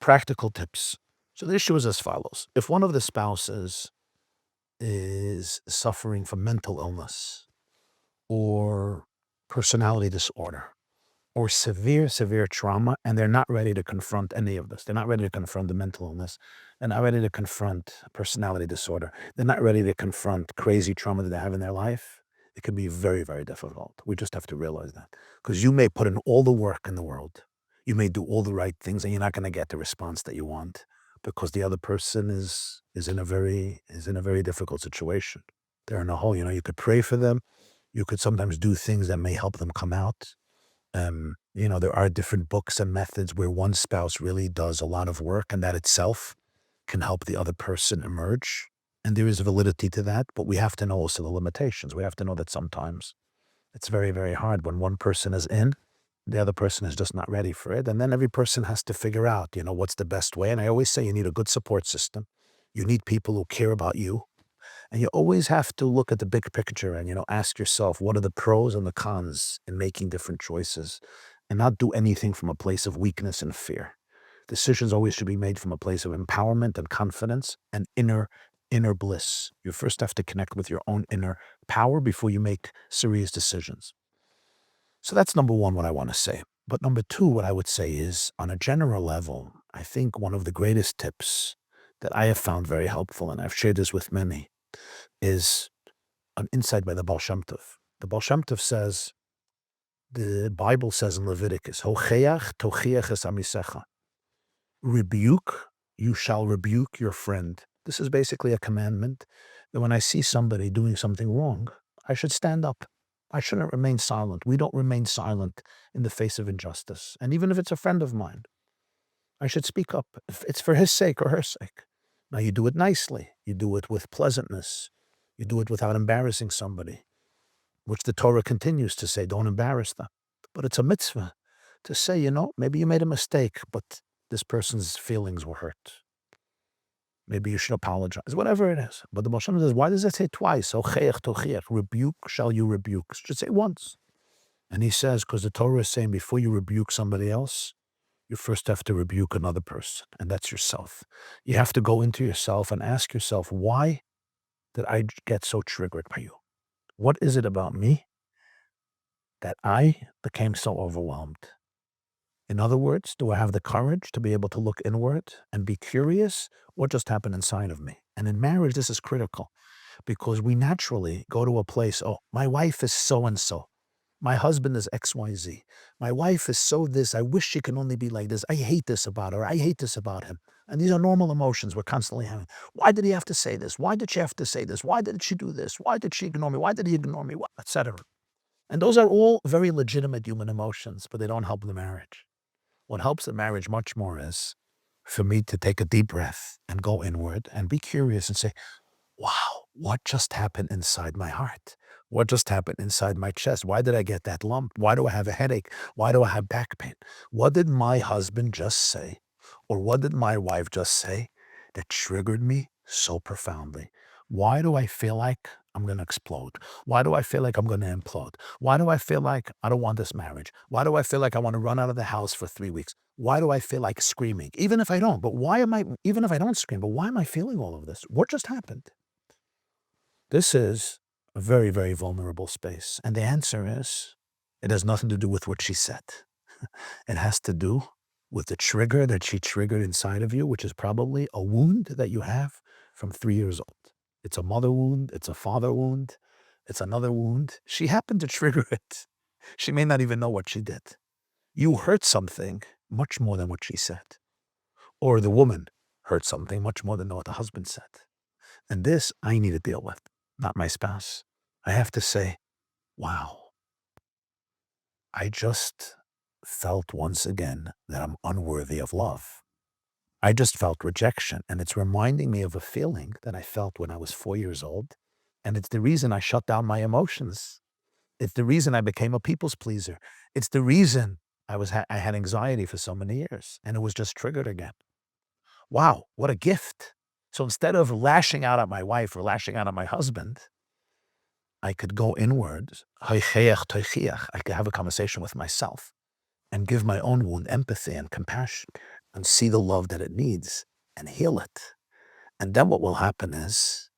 Practical tips. So the issue is as follows. If one of the spouses is suffering from mental illness or personality disorder or severe trauma, and they're not ready to confront any of this. They're not ready to confront the mental illness. They're not ready to confront personality disorder. They're not ready to confront crazy trauma that they have in their life. It can be very, very difficult. We just have to realize that. Because you may put in all the work in the world. You may do all the right things, and you're not going to get the response that you want because the other person is in a very difficult situation. They're in a hole. You could pray for them. You could sometimes do things that may help them come out. There are different books and methods where one spouse really does a lot of work, and that itself can help the other person emerge. And there is validity to that, but we have to know also the limitations. We have to know that sometimes it's very, very hard when one person is in, the other person is just not ready for it. And then every person has to figure out, what's the best way. And I always say you need a good support system. You need people who care about you. And you always have to look at the big picture and, ask yourself, what are the pros and the cons in making different choices and not do anything from a place of weakness and fear. Decisions always should be made from a place of empowerment and confidence and inner bliss. You first have to connect with your own inner power before you make serious decisions. So that's number one, what I want to say. But number two, what I would say is, on a general level, I think one of the greatest tips that I have found very helpful, and I've shared this with many, is an insight by the Baal Shem Tov. The Baal Shem Tov says, the Bible says in Leviticus, Hocheach tochiach es amisecha. Rebuke, you shall rebuke your friend. This is basically a commandment that when I see somebody doing something wrong, I should stand up. I shouldn't remain silent. We don't remain silent in the face of injustice. And even if it's a friend of mine, I should speak up. If it's for his sake or her sake. Now, you do it nicely. You do it with pleasantness. You do it without embarrassing somebody, which the Torah continues to say, don't embarrass them. But it's a mitzvah to say, maybe you made a mistake, but this person's feelings were hurt. Maybe you should apologize, whatever it is. But the Baal Shem says, why does it say twice? Rebuke, shall you rebuke? It should say once. And he says, because the Torah is saying before you rebuke somebody else, you first have to rebuke another person, and that's yourself. You have to go into yourself and ask yourself, why did I get so triggered by you? What is it about me that I became so overwhelmed? In other words, do I have the courage to be able to look inward and be curious what just happened inside of me? And in marriage, this is critical because we naturally go to a place, my wife is so-and-so. My husband is XYZ. My wife is so this. I wish she can only be like this. I hate this about her. I hate this about him. And these are normal emotions we're constantly having. Why did he have to say this? Why did she have to say this? Why did she do this? Why did she ignore me? Why did he ignore me? Etc. And those are all very legitimate human emotions, but they don't help the marriage. What helps the marriage much more is for me to take a deep breath and go inward and be curious and say, wow, what just happened inside my heart? What just happened inside my chest? Why did I get that lump? Why do I have a headache? Why do I have back pain? What did my husband just say? Or what did my wife just say that triggered me so profoundly? Why do I feel like I'm going to explode? Why do I feel like I'm going to implode? Why do I feel like I don't want this marriage? Why do I feel like I want to run out of the house for 3 weeks? Why do I feel like screaming? Even if I don't, even if I don't scream, but why am I feeling all of this? What just happened? This is a very, very vulnerable space. And the answer is, it has nothing to do with what she said. It has to do with the trigger that she triggered inside of you, which is probably a wound that you have from 3 years old. It's a mother wound. It's a father wound. It's another wound. She happened to trigger it. She may not even know what she did. You hurt something much more than what she said. Or the woman hurt something much more than what the husband said. And this I need to deal with, not my spouse. I have to say, wow, I just felt once again that I'm unworthy of love. I just felt rejection, and it's reminding me of a feeling that I felt when I was 4 years old, and it's the reason I shut down my emotions. It's the reason I became a people's pleaser. It's the reason I had anxiety for so many years, and it was just triggered again. Wow, what a gift. So instead of lashing out at my wife or lashing out at my husband, I could go inward. I could have a conversation with myself and give my own wound empathy and compassion and see the love that it needs and heal it. And then what will happen is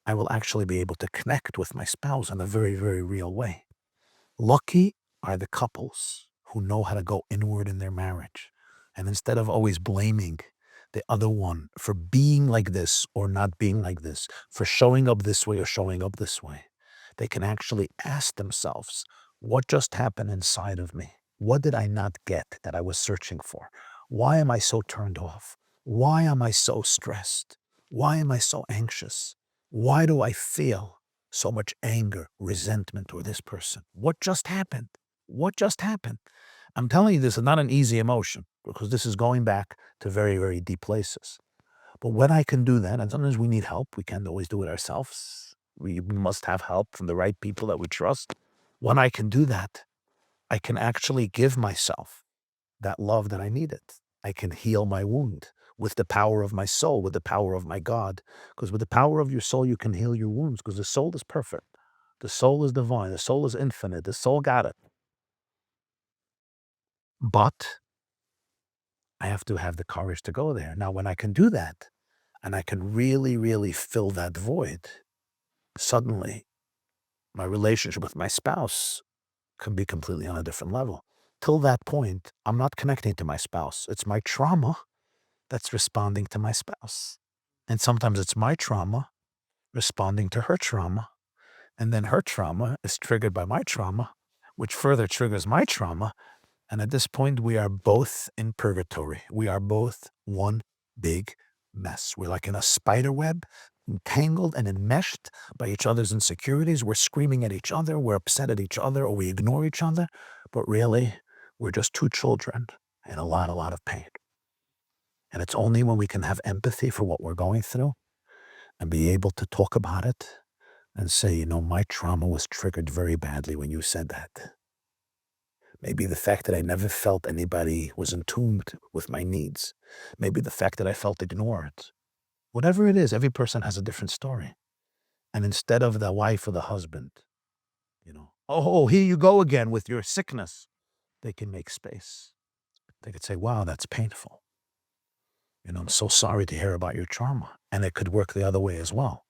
I will actually be able to connect with my spouse in a very, very real way. Lucky are the couples who know how to go inward in their marriage. And instead of always blaming the other one for being like this or not being like this, for showing up this way or showing up this way, they can actually ask themselves, what just happened inside of me? What did I not get that I was searching for? Why am I so turned off? Why am I so stressed? Why am I so anxious? Why do I feel so much anger, resentment toward this person? What just happened? What just happened? I'm telling you, this is not an easy emotion because this is going back to very, very deep places. But when I can do that, and sometimes we need help, we can't always do it ourselves. We must have help from the right people that we trust. When I can do that, I can actually give myself that love that I needed. I can heal my wound with the power of my soul, with the power of my God. Because with the power of your soul, you can heal your wounds because the soul is perfect. The soul is divine. The soul is infinite. The soul got it. But I have to have the courage to go there. Now, when I can do that and I can really, really fill that void, suddenly my relationship with my spouse can be completely on a different level. Till that point, I'm not connecting to my spouse. It's my trauma that's responding to my spouse. And sometimes it's my trauma responding to her trauma. And then her trauma is triggered by my trauma, which further triggers my trauma. And at this point, we are both in purgatory. We are both one big mess. We're like in a spider web, entangled and enmeshed by each other's insecurities. We're screaming at each other. We're upset at each other, or we ignore each other. But really, we're just two children in a lot of pain. And it's only when we can have empathy for what we're going through and be able to talk about it and say, you know, my trauma was triggered very badly when you said that. Maybe the fact that I never felt anybody was in tune with my needs. Maybe the fact that I felt ignored. Whatever it is, every person has a different story. And instead of the wife or the husband, you know, oh, here you go again with your sickness, they can make space. They could say, wow, that's painful. You know, I'm so sorry to hear about your trauma. And it could work the other way as well.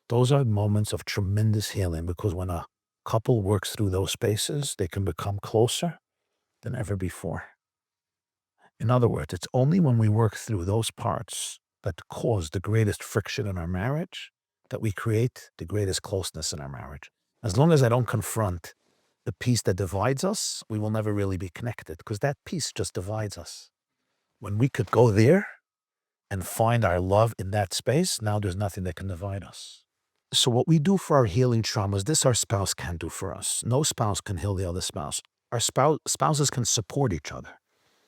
Those are moments of tremendous healing because when a couple works through those spaces, they can become closer than ever before. In other words, it's only when we work through those parts that cause the greatest friction in our marriage that we create the greatest closeness in our marriage. As long as I don't confront the piece that divides us, we will never really be connected because that piece just divides us. When we could go there and find our love in that space, now there's nothing that can divide us. So what we do for our healing traumas, this our spouse can do for us. No spouse can heal the other spouse. Our spouses can support each other.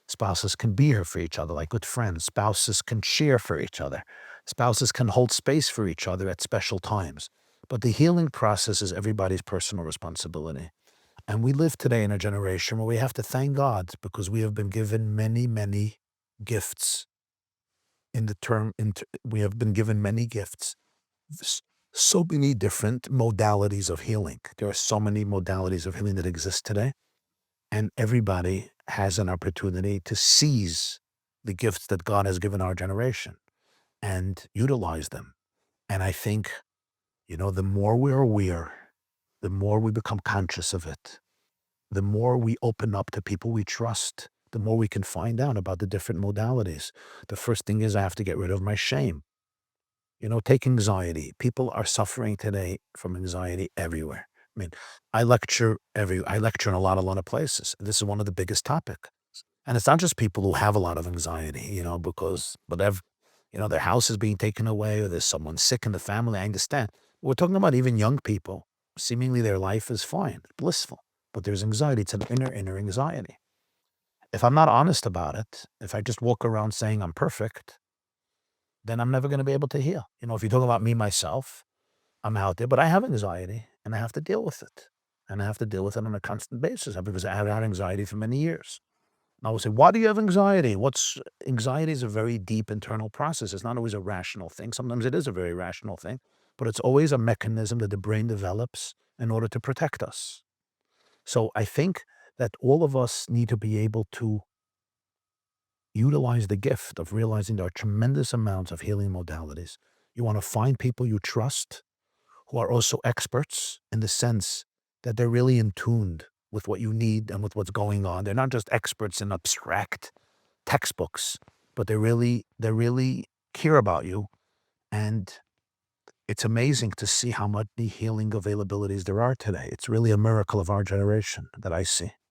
Spouses can be here for each other like good friends. Spouses can cheer for each other. Spouses can hold space for each other at special times. But the healing process is everybody's personal responsibility. And we live today in a generation where we have to thank God because we have been given many, many gifts. We have been given many gifts. So many different modalities of healing. There are so many modalities of healing that exist today. And everybody has an opportunity to seize the gifts that God has given our generation and utilize them. And I think, you know, the more we're aware, the more we become conscious of it, the more we open up to people we trust, the more we can find out about the different modalities. The first thing is I have to get rid of my shame. You know, take anxiety. People are suffering today from anxiety everywhere. I mean, I lecture in a lot of places. This is one of the biggest topics. And it's not just people who have a lot of anxiety, you know, because whatever, you know, their house is being taken away or there's someone sick in the family. I understand. We're talking about even young people. Seemingly their life is fine, blissful, but there's anxiety. It's an inner anxiety. If I'm not honest about it, if I just walk around saying I'm perfect, then I'm never going to be able to heal. You know, if you talk about me, myself, I'm out there, but I have anxiety and I have to deal with it. And I have to deal with it on a constant basis because I have had anxiety for many years. And I would say, why do you have anxiety? Anxiety is a very deep internal process. It's not always a rational thing. Sometimes it is a very rational thing, but it's always a mechanism that the brain develops in order to protect us. So I think that all of us need to be able to utilize the gift of realizing there are tremendous amounts of healing modalities. You want to find people you trust who are also experts in the sense that they're really in tune with what you need and with what's going on. They're not just experts in abstract textbooks, but they really care about you. And it's amazing to see how much the healing availabilities there are today. It's really a miracle of our generation that I see.